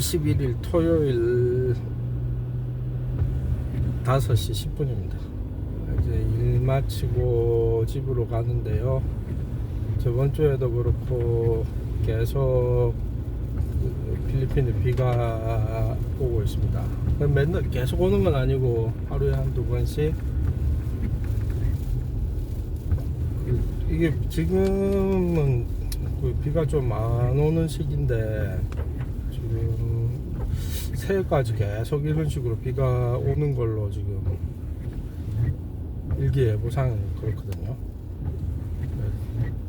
21일 토요일 5시 10분입니다. 이제 일 마치고 집으로 가는데요. 저번 주에도 그렇고 계속 필리핀에 비가 오고 있습니다. 맨날 계속 오는 건 아니고 하루에 한두 번씩. 이게 지금은 비가 좀 안 오는 시기인데 지금 새해까지 계속 이런 식으로 비가 오는 걸로 지금 일기예보상 그렇거든요.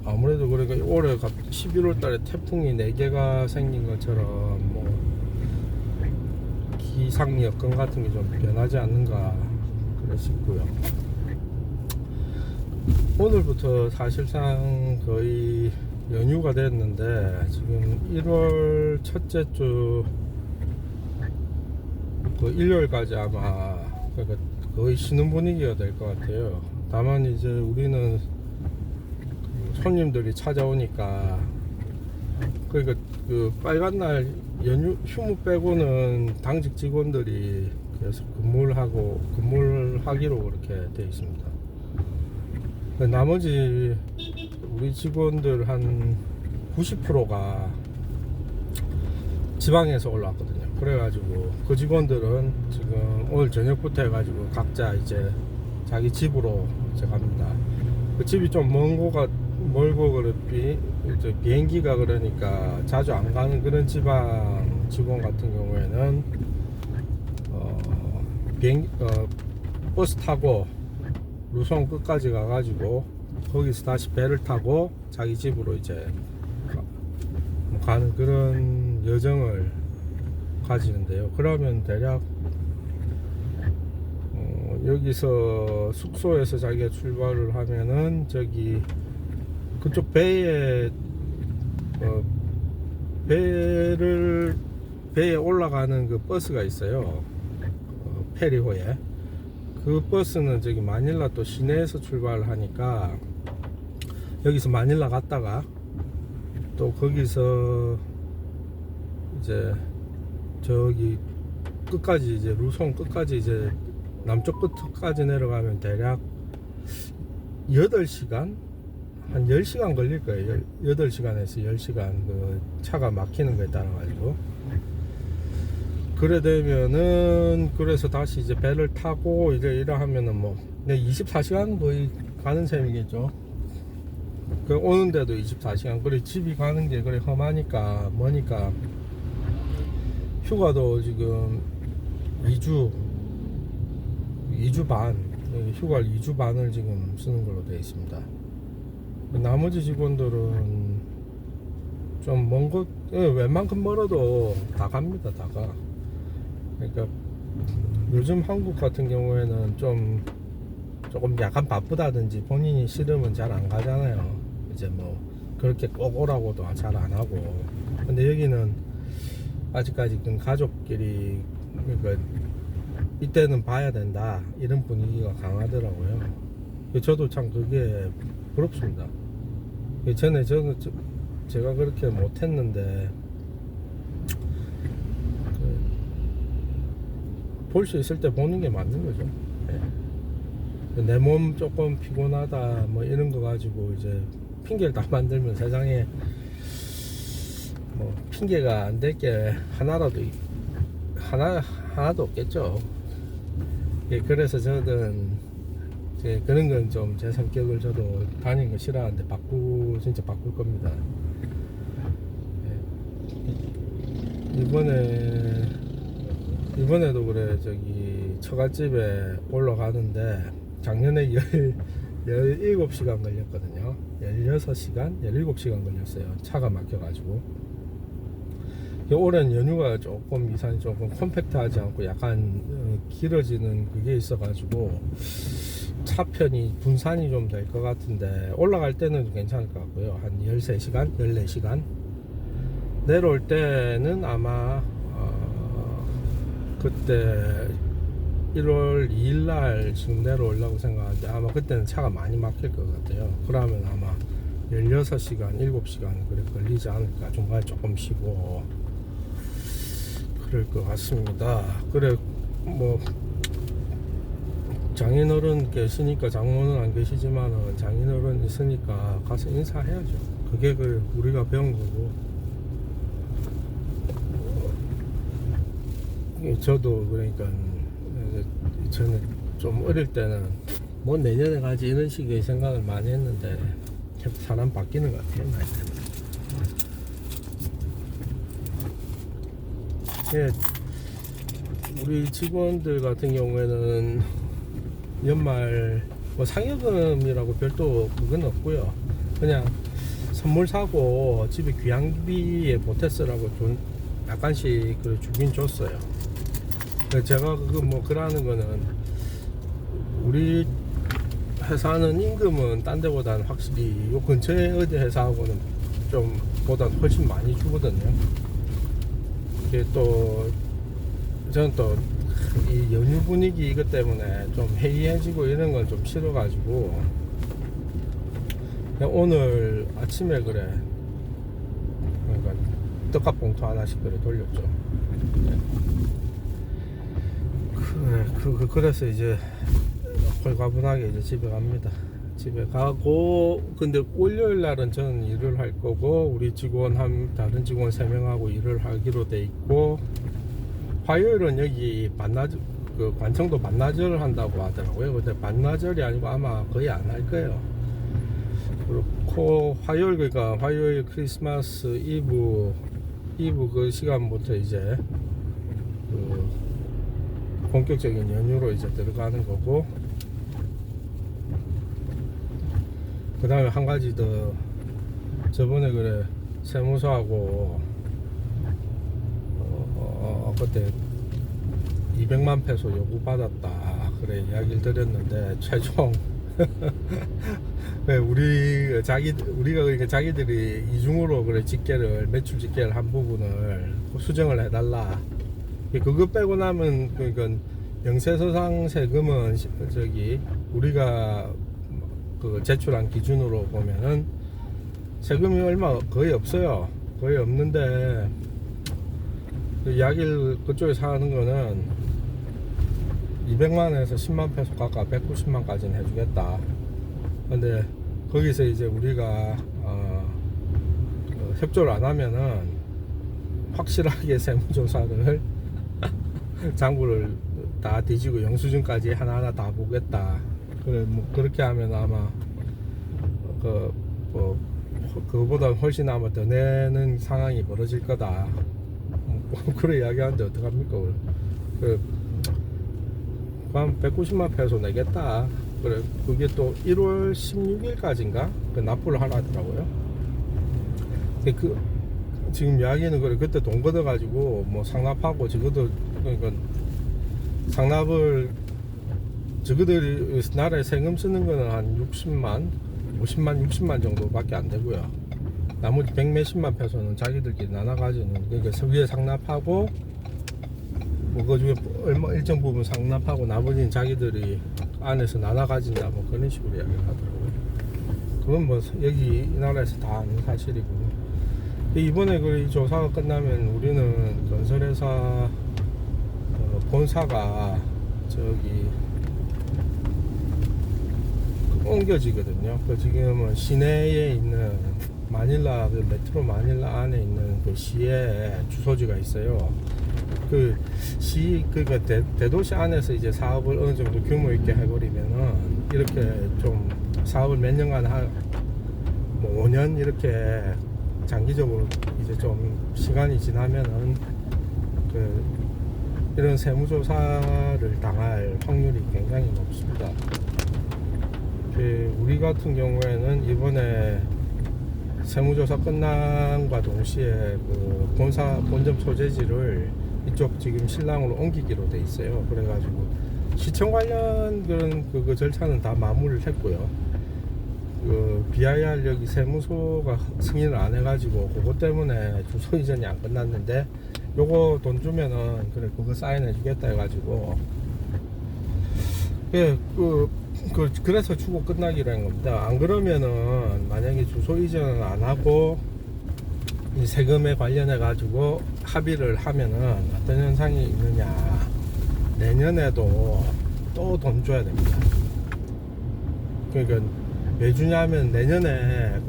아무래도 그러니까 올해 11월 달에 태풍이 4개가 생긴 것처럼 뭐 기상 여건 같은 게 좀 변하지 않는가 그래 싶고요. 오늘부터 사실상 거의 연휴가 됐는데 지금 1월 첫째 주 그 일요일까지 아마 그러니까 거의 쉬는 분위기가 될 것 같아요. 다만 이제 우리는 손님들이 찾아오니까 그러니까 그 빨간 날 연휴 휴무 빼고는 당직 직원들이 계속 근무를 하기로 그렇게 되어 있습니다. 나머지 우리 직원들 한 90%가 지방에서 올라왔거든요. 그래가지고 그 직원들은 지금 오늘 저녁부터 해가지고 각자 이제 자기 집으로 이제 갑니다. 그 집이 좀 멀고 그렇지 이제 비행기가 그러니까 자주 안 가는 그런 지방 직원 같은 경우에는 버스 타고 루송 끝까지 가가지고 거기서 다시 배를 타고 자기 집으로 이제 가는 그런 여정을 가지는데요. 그러면 대략 여기서 숙소에서 자기가 출발을 하면은 저기 그쪽 배에 배에 올라가는 그 버스가 있어요. 페리호에. 그 버스는 저기 마닐라 또 시내에서 출발을 하니까 여기서 마닐라 갔다가 또 거기서 이제 저기 끝까지 이제 루송 끝까지 이제 남쪽 끝까지 내려가면 대략 8시간 한 10시간 걸릴 거예요. 8시간에서 10시간 그 차가 막히는 거에 따라 가지고 그래 되면은 그래서 다시 이제 배를 타고 이제 이래 하면은 뭐 24시간 거의 가는 셈이겠죠. 그 오는데도 24시간 그래 집이 가는 게 그래 험하니까 뭐니까 휴가도 지금 2주 반 휴가를 2주 반을 지금 쓰는 걸로 되어 있습니다. 나머지 직원들은 좀 먼 곳 웬만큼 멀어도 다 갑니다. 다 가. 그러니까 요즘 한국 같은 경우에는 조금 약간 바쁘다든지 본인이 싫으면 잘 안 가잖아요. 이제 뭐 그렇게 꼭 오라고도 잘 안 하고. 근데 여기는 아직까지 가족끼리 그러니까 이때는 봐야 된다 이런 분위기가 강하더라고요. 저도 참 그게 부럽습니다. 전에 제가 그렇게 못했는데 볼 수 있을 때 보는 게 맞는 거죠. 내 몸 조금 피곤하다 뭐 이런 거 가지고 이제 핑계를 다 만들면 세상에 뭐 핑계가 안 될 게 하나도 없겠죠. 그래서 저는 그런 건 좀 제 성격을 저도 다니는 거 싫어하는데 진짜 바꿀 겁니다. 이번에도 그래 저기 처갓집에 올라가는데 작년에 17시간 걸렸거든요. 16시간? 17시간 걸렸어요. 차가 막혀가지고. 올해는 연휴가 조금 이산이 조금 컴팩트하지 않고 약간 길어지는 그게 있어가지고 차편이 분산이 좀 될 것 같은데 올라갈 때는 괜찮을 것 같고요. 한 13시간? 14시간? 내려올 때는 아마 그때 1월 2일날 지금 내려오려고 생각하는데 아마 그때는 차가 많이 막힐 것 같아요. 그러면 아마 16시간, 7시간 그래 걸리지 않을까. 중간에 조금 쉬고 그럴 것 같습니다. 그래 뭐 장인어른 계시니까 장모는 안 계시지만은 장인어른 있으니까 가서 인사해야죠. 그게 그 우리가 배운 거고. 저도 그러니까 저는 좀 어릴 때는 뭐 내년에 가지 이런 식의 생각을 많이 했는데 사람 바뀌는 것 같아요, 나이 때문에. 예, 우리 직원들 같은 경우에는 연말 뭐 상여금이라고 별도 그건 없고요. 그냥 선물 사고 집에 귀향비에 보태 쓰라고 좀 약간씩 그 주긴 줬어요. 제가 그거 뭐 그러는 거는 우리 회사는 임금은 딴 데보다는 확실히 요 근처에 어디 회사하고는 좀 보다 훨씬 많이 주거든요. 이게 또 저는 또 이 연휴 분위기 이것 때문에 좀 해이해지고 이런 건 좀 싫어가지고 그냥 오늘 아침에 그래 그러니까 떡값 봉투 하나씩 그래 돌렸죠. 그래 그래서 이제 홀가분하게 이제 집에 갑니다. 집에 가고 근데 월요일 날은 저는 일을 할 거고 우리 직원 다른 직원 3명하고 일을 하기로 돼 있고 화요일은 여기 그 관청도 반나절 한다고 하더라고요. 근데 반나절이 아니고 아마 거의 안 할 거예요. 그렇고 화요일 그러니까 화요일 크리스마스 이브 그 시간부터 이제 그 본격적인 연휴로 이제 들어가는 거고 그 다음에 한 가지 더 저번에 그래 세무서하고 그때 200만 페소 요구받았다 그래 이야기를 드렸는데 최종 우리가 그러니까 자기들이 이중으로 그래 매출 집계를 한 부분을 수정을 해달라. 그거 빼고 나면 그러니까 영세서상 세금은 저기 우리가 그 제출한 기준으로 보면은 세금이 얼마 거의 없어요. 거의 없는데 그 이야기를 그쪽에서 하는 거는 200만에서 10만 페소 가까 190만까지는 해주겠다. 근데 거기서 이제 우리가 협조를 안 하면은 확실하게 세무조사를 장부를 다 뒤지고 영수증까지 하나하나 다 보겠다. 그래 뭐 그렇게 하면 아마 그거보다 훨씬 아마 더 내는 상황이 벌어질 거다. 그래 이야기하는데 어떡합니까? 그럼 190만 페소 내겠다. 그래 그게 또 1월 16일까지인가 그 납부를 하라 하더라고요. 지금 이야기는 그래 그때 돈 걷어가지고 뭐 상납하고 적어도 그러니까 상납을 저거들이 나라에 세금 쓰는 거는 한 60만 60만 정도밖에 안 되고요. 나머지 100몇십만 페소는 자기들끼리 나눠가지는 그러니까 위에 상납하고 뭐 그 중에 일정 부분 상납하고 나머지는 자기들이 안에서 나눠 가진다 뭐 그런 식으로 이야기를 하더라고요. 그건 뭐 여기 이 나라에서 다 아는 사실이고 이번에 그 조사가 끝나면 우리는 건설회사 본사가 저기 옮겨지거든요. 그 지금은 시내에 있는 마닐라 그 메트로 마닐라 안에 있는 그 시에 주소지가 있어요. 그러니까 대도시 안에서 이제 사업을 어느 정도 규모 있게 해버리면은 이렇게 좀 사업을 몇 년간 뭐 5년 이렇게 장기적으로 이제 좀 시간이 지나면은 이런 세무조사를 당할 확률이 굉장히 높습니다. 우리 같은 경우에는 이번에 세무조사 끝난과 동시에 그 본점 소재지를 이쪽 지금 신랑으로 옮기기로 돼 있어요. 그래가지고 시청 관련 그런 그 절차는 다 마무리를 했고요. 그 BIR 여기 세무소가 승인을 안 해가지고 그것 때문에 주소 이전이 안 끝났는데 요거 돈 주면은 그래 그거 사인해 주겠다 해가지고 그래서 주고 끝나기로 한 겁니다. 안 그러면은 만약에 주소 이전을 안 하고 이 세금에 관련해 가지고 합의를 하면은 어떤 현상이 있느냐, 내년에도 또 돈 줘야 됩니다. 그러니까 왜 주냐면 내년에는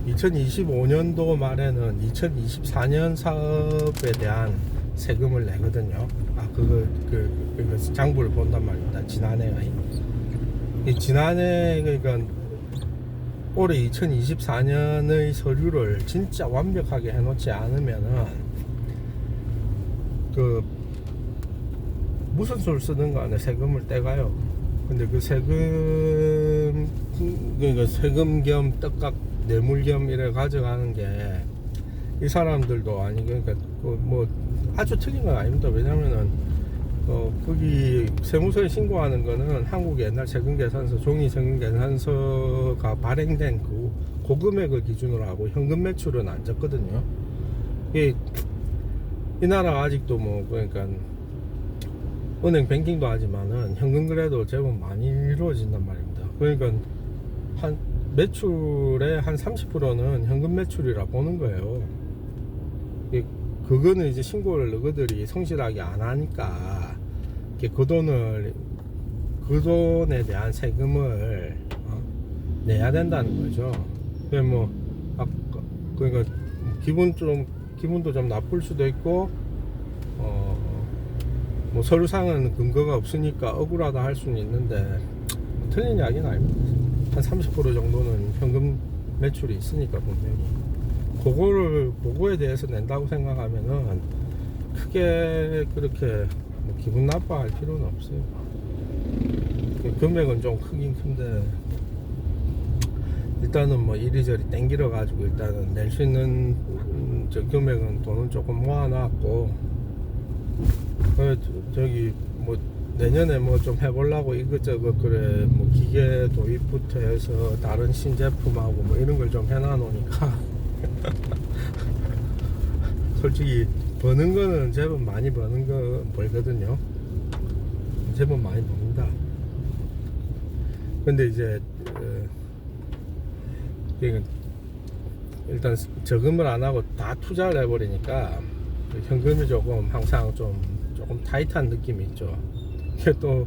2025년도 말에는 2024년 사업에 대한 세금을 내거든요. 그거 장부를 본단 말입니다. 지난해의. 지난해, 그러니까 올해 2024년의 서류를 진짜 완벽하게 해놓지 않으면은, 무슨 수를 쓰는 간에 세금을 떼가요. 근데 그 그러니까 세금 겸 떡값 뇌물 겸 이래 가져가는 게 이 사람들도 아니, 그러니까 뭐 아주 틀린 건 아닙니다. 왜냐면은 거기 세무서에 신고하는 거는 한국의 옛날 세금계산서, 종이 세금계산서가 발행된 그 금액을 기준으로 하고 현금 매출은 안 적거든요. 이 나라가 아직도 뭐, 그러니까 은행 뱅킹도 하지만은 현금 거래도 제법 많이 이루어진단 말입니다. 그러니까 한 매출의 한 30%는 현금 매출이라 보는 거예요. 그거는 이제 신고를 너희들이 성실하게 안 하니까 그 돈에 대한 세금을 내야 된다는 거죠. 그러니까 기분도 좀 나쁠 수도 있고, 뭐 서류상은 근거가 없으니까 억울하다 할 수는 있는데, 틀린 이야기는 아닙니다. 한 30% 정도는 현금 매출이 있으니까 분명히 그거에 대해서 낸다고 생각하면은 크게 그렇게 뭐 기분 나빠할 필요는 없어요. 금액은 좀 크긴 큰데 일단은 뭐 이리저리 땡기러 가지고 일단은 낼 수 있는 저 금액은 돈은 조금 모아놨고, 저기 뭐 내년에 뭐 좀 해보려고 이것저것 그래 뭐 기계 도입부터 해서 다른 신제품하고 뭐 이런 걸 좀 해놔 놓으니까 솔직히 버는 거는 제법 많이 벌거든요. 제법 많이 법니다. 근데 이제 일단 저금을 안 하고 다 투자를 해버리니까 현금이 항상 조금 타이트한 느낌이 있죠. 또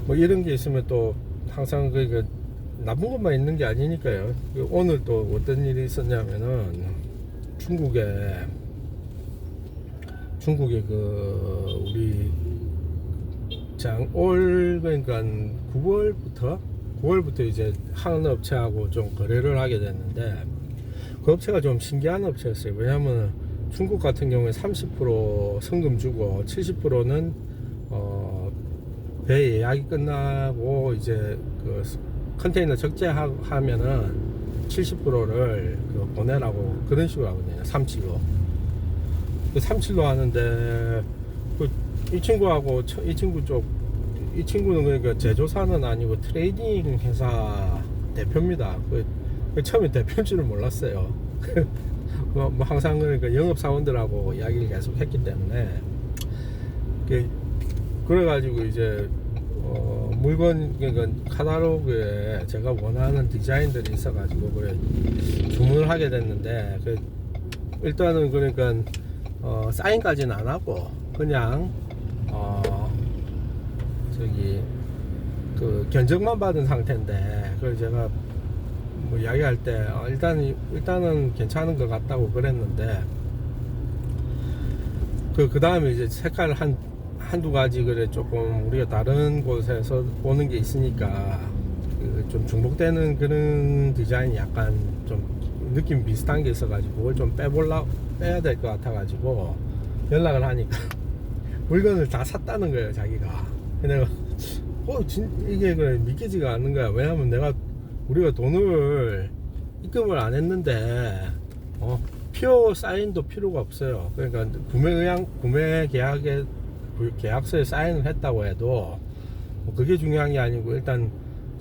뭐 이런 게 있으면 또 항상 나쁜 것만 있는 게 아니니까요. 오늘 또 어떤 일이 있었냐면은 중국에 우리 그러니까 9월부터 이제 하는 업체하고 좀 거래를 하게 됐는데, 그 업체가 좀 신기한 업체였어요. 왜냐하면 중국 같은 경우에 30% 성금 주고 70%는 배 예약이 끝나고 이제 그 컨테이너 적재하면은 70%를 보내라고 그런 식으로 하거든요. 37로. 37로 하는데 이 친구는 그러니까 제조사는 아니고 트레이딩 회사 대표입니다. 처음에 대표인 줄은 몰랐어요. 뭐 항상 그러니까 영업사원들하고 이야기를 계속 했기 때문에 그래가지고 이제 물건, 그러니까 카탈로그에 제가 원하는 디자인들이 있어가지고 그래 주문을 하게 됐는데, 일단은 그러니까 사인까지는 안 하고 그냥 견적만 받은 상태인데, 그걸 제가 뭐 이야기할 때 일단은 괜찮은 것 같다고 그랬는데, 그 다음에 이제 색깔 한두 가지 그래 조금 우리가 다른 곳에서 보는 게 있으니까 좀 중복되는 그런 디자인이 약간 좀 느낌 비슷한 게 있어가지고 그걸 좀 빼야 될 것 같아가지고 연락을 하니까 물건을 다 샀다는 거예요, 자기가. 내가 이게 그래 믿기지가 않는 거야. 왜냐면 우리가 돈을 입금을 안 했는데 피어 사인도 필요가 없어요. 그러니까 구매 계약서에 사인을 했다고 해도 그게 중요한 게 아니고, 일단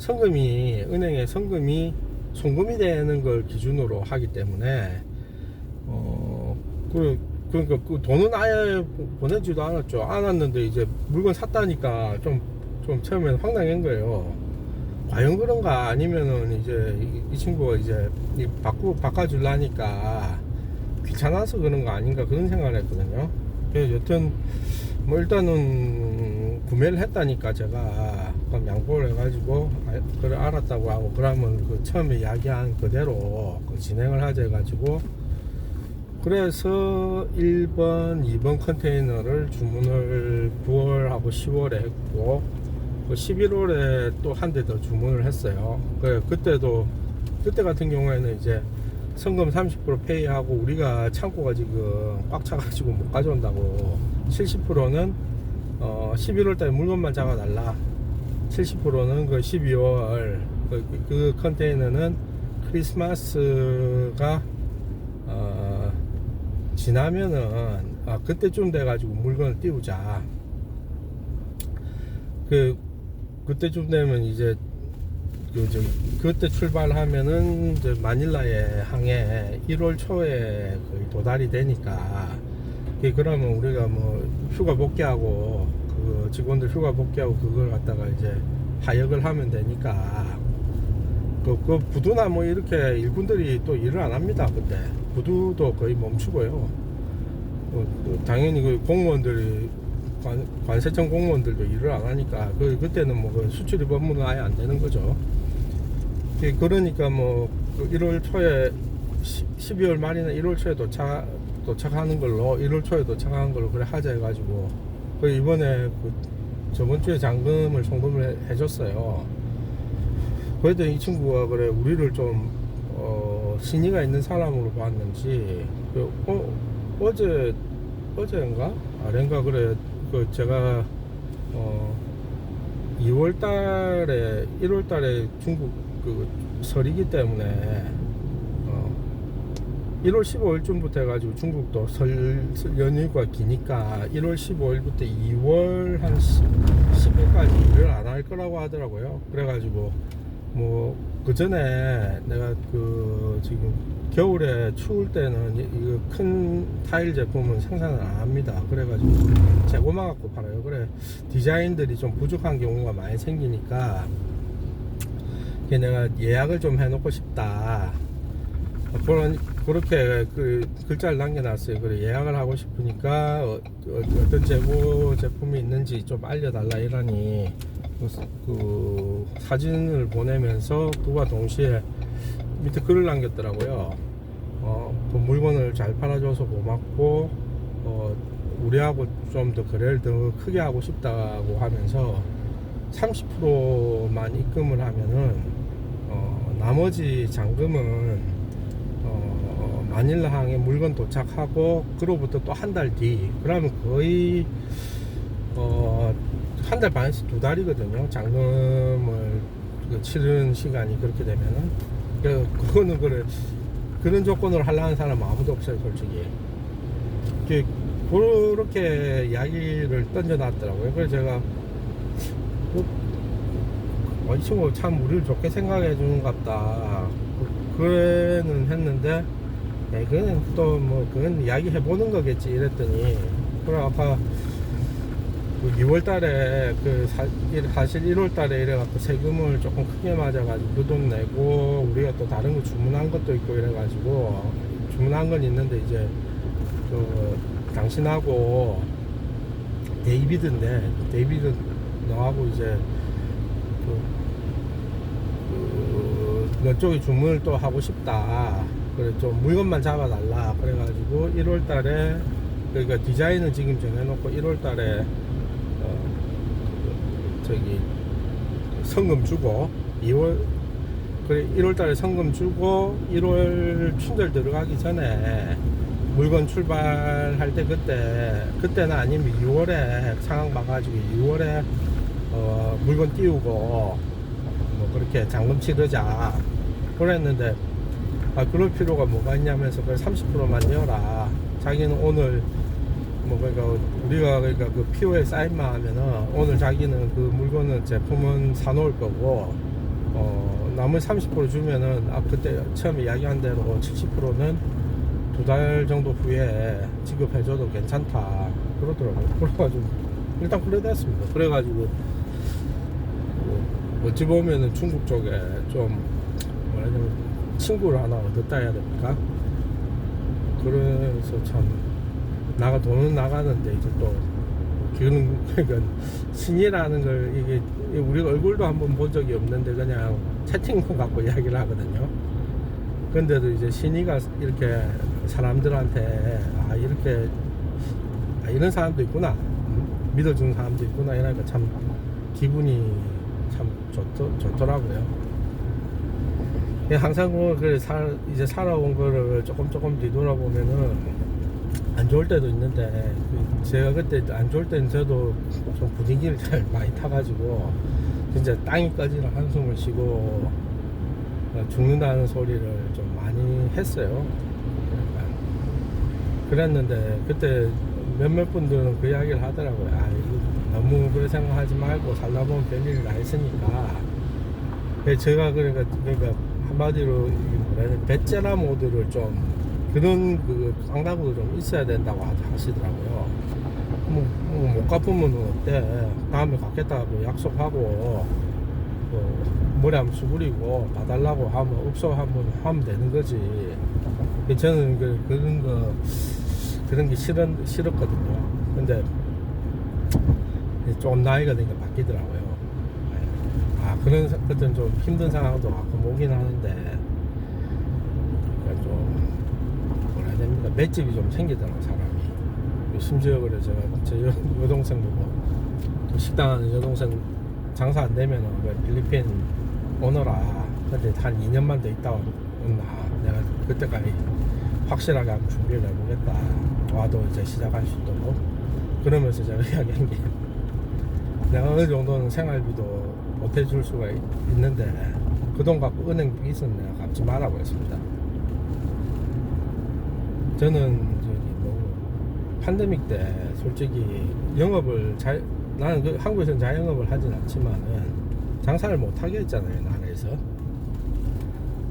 은행에 성금이 송금이 되는 걸 기준으로 하기 때문에 그러니까 그 돈은 아예 보내지도 않았는데 이제 물건 샀다니까 좀 처음에는 황당한 거예요. 과연 그런가 아니면은 이제 이 친구가 이제 바꿔주려니까 귀찮아서 그런 거 아닌가 그런 생각을 했거든요. 그래서 여튼 뭐 일단은 구매를 했다니까 제가 그럼 양보를 해가지고 그래 알았다고 하고 그러면 그 처음에 이야기한 그대로 그 진행을 하자 해가지고 그래서 1번 2번 컨테이너를 주문을 9월하고 10월에 했고 11월에 또 한 대 더 주문을 했어요. 그때 같은 경우에는 이제 성금 30% 페이하고 우리가 창고가 지금 꽉 차가지고 못 가져온다고 70%는 11월 달에 물건만 잡아달라. 70%는 그 12월 그 컨테이너는 크리스마스가 지나면은 그때쯤 돼가지고 물건을 띄우자. 그때쯤 되면 이제 그때 출발하면은 이제 마닐라에 항해 1월 초에 거의 도달이 되니까 그러면 우리가 뭐 휴가 복귀하고 그 직원들 휴가 복귀하고 그걸 갖다가 이제 하역을 하면 되니까 그 부두나 뭐 이렇게 일꾼들이 또 일을 안 합니다. 그때 부두도 거의 멈추고요. 당연히 그 공무원들이 관세청 공무원들도 일을 안 하니까 그때는 뭐 그 수출입 업무는 아예 안 되는 거죠. 그러니까 뭐 1월 초에 12월 말이나 1월 초에 도착하는 걸로 1월 초에 도착하는 걸로 그래 하자 해가지고 이번에 저번 주에 잔금을 송금을 해줬어요. 그래도 이 친구가 그래 우리를 좀 신의가 있는 사람으로 봤는지 어제인가 아래인가 그래 제가 2월달에 1월달에 중국 설이기 때문에 1월 15일쯤부터 해가지고 중국도 설 연휴가 기니까 1월 15일부터 2월 한 10일까지 일을 안 할 거라고 하더라고요. 그래가지고 뭐 그 전에 내가 지금 겨울에 추울 때는 이거 큰 타일 제품은 생산을 안 합니다. 그래가지고 재고만 갖고 팔아요. 그래 디자인들이 좀 부족한 경우가 많이 생기니까 내가 예약을 좀 해놓고 싶다. 그렇게 글자를 남겨놨어요. 그래 예약을 하고 싶으니까 어떤 재고 제품이 있는지 좀 알려달라 이러니 그 사진을 보내면서 그와 동시에 밑에 글을 남겼더라고요. 그 물건을 잘 팔아줘서 고맙고 우리하고 좀 더 거래를 더 크게 하고 싶다고 하면서 30%만 입금을 하면은 나머지 잔금은 마닐라 항에 물건 도착하고 그로부터 또 한 달 뒤 그러면 거의 한 달 반에서 두 달이거든요. 잔금을 치르는 시간이 그렇게 되면은 그거는 그런 조건으로 하려는 사람은 아무도 없어요, 솔직히. 그렇게 이야기를 던져놨더라고요. 그래서 제가 이 친구 참 우리를 좋게 생각해 주는 것 같다. 그래는 했는데 그건 또 뭐 그건 이야기 해보는 거겠지 이랬더니 그래 아까 2월 달에 사실 1월 달에 이래갖고 세금을 조금 크게 맞아가지고 그 돈 내고 우리가 또 다른 거 주문한 것도 있고 이래가지고 주문한 건 있는데 이제 당신하고 데이비드 너하고 이제 너 쪽에 주문을 또 하고 싶다. 그래 좀 물건만 잡아달라. 그래가지고 1월 달에 그러니까 디자인은 지금 정해놓고 1월 달에 성금 주고 1월 달에 성금 주고 1월 춘절 들어가기 전에 물건 출발할 때 그때는 아니면 6월에 상황 봐가지고 6월에 물건 띄우고 뭐 그렇게 잔금 치르자 그랬는데 그럴 필요가 뭐가 있냐면서 30%만 내어라. 자기는 오늘 그러니까 우리가 그 PO에 사인만 하면은 오늘 자기는 그 물건은 제품은 사놓을 거고 나머지 30% 주면은 그때 처음에 이야기한 대로 70%는 2달 정도 후에 지급해줘도 괜찮다 그러더라고요. 그래가지고 일단 그래 됐습니다. 그래가지고 어찌 보면은 중국 쪽에 좀 뭐라냐면 친구를 하나 얻었다 해야 됩니까? 그래서 참 돈은 나가는데 이제 또 그러니까 신이라는 걸 이게 우리가 얼굴도 한번 본 적이 없는데 그냥 채팅만 갖고 이야기를 하거든요. 근데도 이제 신이가 이렇게 사람들한테 이렇게 이런 사람도 있구나, 믿어주는 사람도 있구나 이러니까 참 기분이 참 좋더라고요. 항상 이제 살아온 거를 조금 뒤돌아보면은 안 좋을 때도 있는데, 제가 그때 안 좋을 때는 저도 좀 분위기를 잘 많이 타가지고 진짜 땅이 꺼지는 한숨을 쉬고 죽는다는 소리를 좀 많이 했어요. 그랬는데 그때 몇몇 분들은 그 이야기를 하더라고요. 너무 그렇게 생각하지 말고 살다 보면 별일이 다 있으니까. 제가 그러니까 한마디로 배째라 모드를 좀 그런 감각도 좀 있어야 된다고 하시더라고요. 못 갚으면 어때? 다음에 갚겠다고 약속하고 머리 한번 수그리고 봐달라고 하면 없어 하면 되는 거지. 저는 그런 게 싫었거든요. 근데 좀 나이가 되니까 바뀌더라고요. 그때는 좀 힘든 상황도 가끔 오긴 하는데, 그러니까 좀 뭐라 해야 됩니까? 맷집이 좀 생기더라고요, 사람이. 심지어 그래, 제 여동생 보고 식당 하는 여동생 장사 안 되면은 필리핀 오너라. 근데 한 2년만 더 있다 온나. 내가 그때까지 확실하게 한번 준비를 해보겠다. 와도 이제 시작할 수 있도록. 그러면서 제가 이야기한 게, 내가 어느 정도는 생활비도 못 해줄 수가 있는데 그 돈 갖고 은행 빚은 내가 갚지 말라고 했습니다. 저는 팬데믹 때 솔직히 영업을 나는 한국에서는 자영업을 하진 않지만은 장사를 못하게 했잖아요.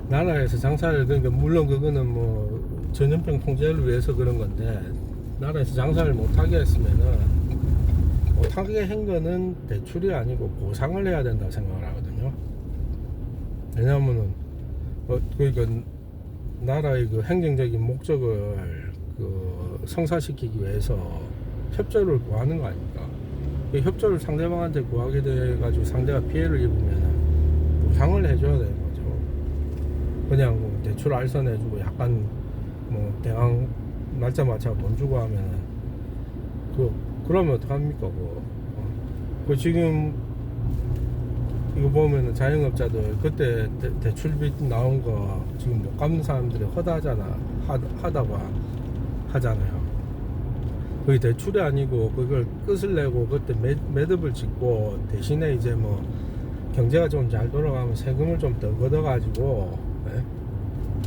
나라에서 장사를, 그러니까 물론 그거는 뭐 전염병 통제를 위해서 그런 건데, 나라에서 장사를 못하게 했으면은 못하게 한 거는 대출이 아니고 보상을 해야 된다 생각을 하거든요. 왜냐하면은 그러니까 나라의 행정적인 목적을 성사시키기 위해서 협조를 구하는 거 아닙니까? 협조를 상대방한테 구하게 돼가지고 상대가 피해를 입으면 보상을 해줘야 되는 거죠. 그냥 대출 알선해주고 약간 대강 날짜 맞춰 돈 주고 하면은 그러면 어떡합니까? 지금 이거 보면은 자영업자들 그때 대출빚 나온 거 지금 못 갚는 사람들이 하다고 하잖아요. 그게 대출이 아니고 그걸 끝을 내고 그때 매듭을 짓고 대신에 이제 경제가 좀 잘 돌아가면 세금을 좀 더 걷어가지고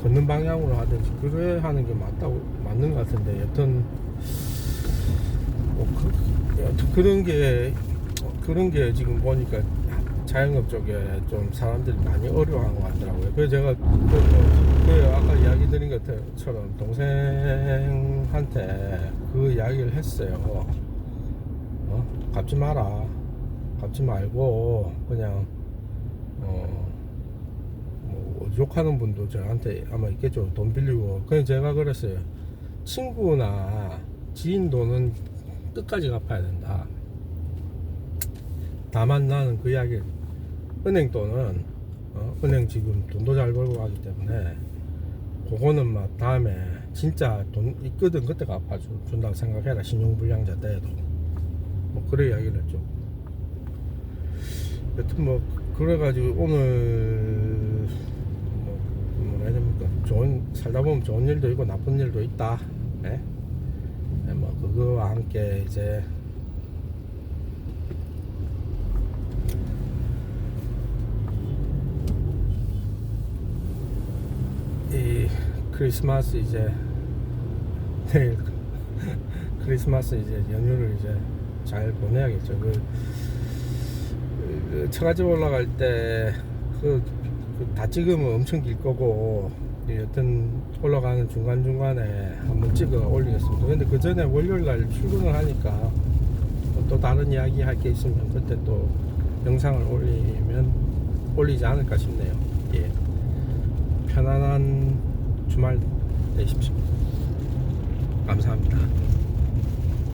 걷는 방향으로 하든지 그래 하는 게 맞는 것 같은데, 여튼 그런 게 지금 보니까 자영업 쪽에 좀 사람들이 많이 어려워하는 것 같더라고요. 그래서 제가 아까 이야기 드린 것처럼 동생한테 그 이야기를 했어요. 갚지 마라. 갚지 말고 그냥 욕하는 분도 저한테 아마 있겠죠. 돈 빌리고. 그냥 제가 그랬어요. 친구나 지인 돈은 끝까지 갚아야 된다. 다만 나는 그 이야기, 은행 돈은 은행 지금 돈도 잘 벌고 가기 때문에 그거는 다음에 진짜 돈 있거든 그때 갚아준다고 생각해라. 신용불량자 때에도 그래 이야기를 했죠. 여튼 그래가지고 오늘 뭐라 해야 됩니까? 살다 보면 좋은 일도 있고 나쁜 일도 있다. 그거와 함께 이제 이 크리스마스 이제 내일 크리스마스 이제 연휴를 이제 잘 보내야겠죠. 처갓집 올라갈 때 다 찍으면 엄청 길 거고, 여튼 올라가는 중간중간에 한번 찍어 올리겠습니다. 근데 그 전에 월요일날 출근을 하니까 또 다른 이야기 할 게 있으면 그때 또 영상을 올리면 올리지 않을까 싶네요. 예. 편안한 주말 되십시오.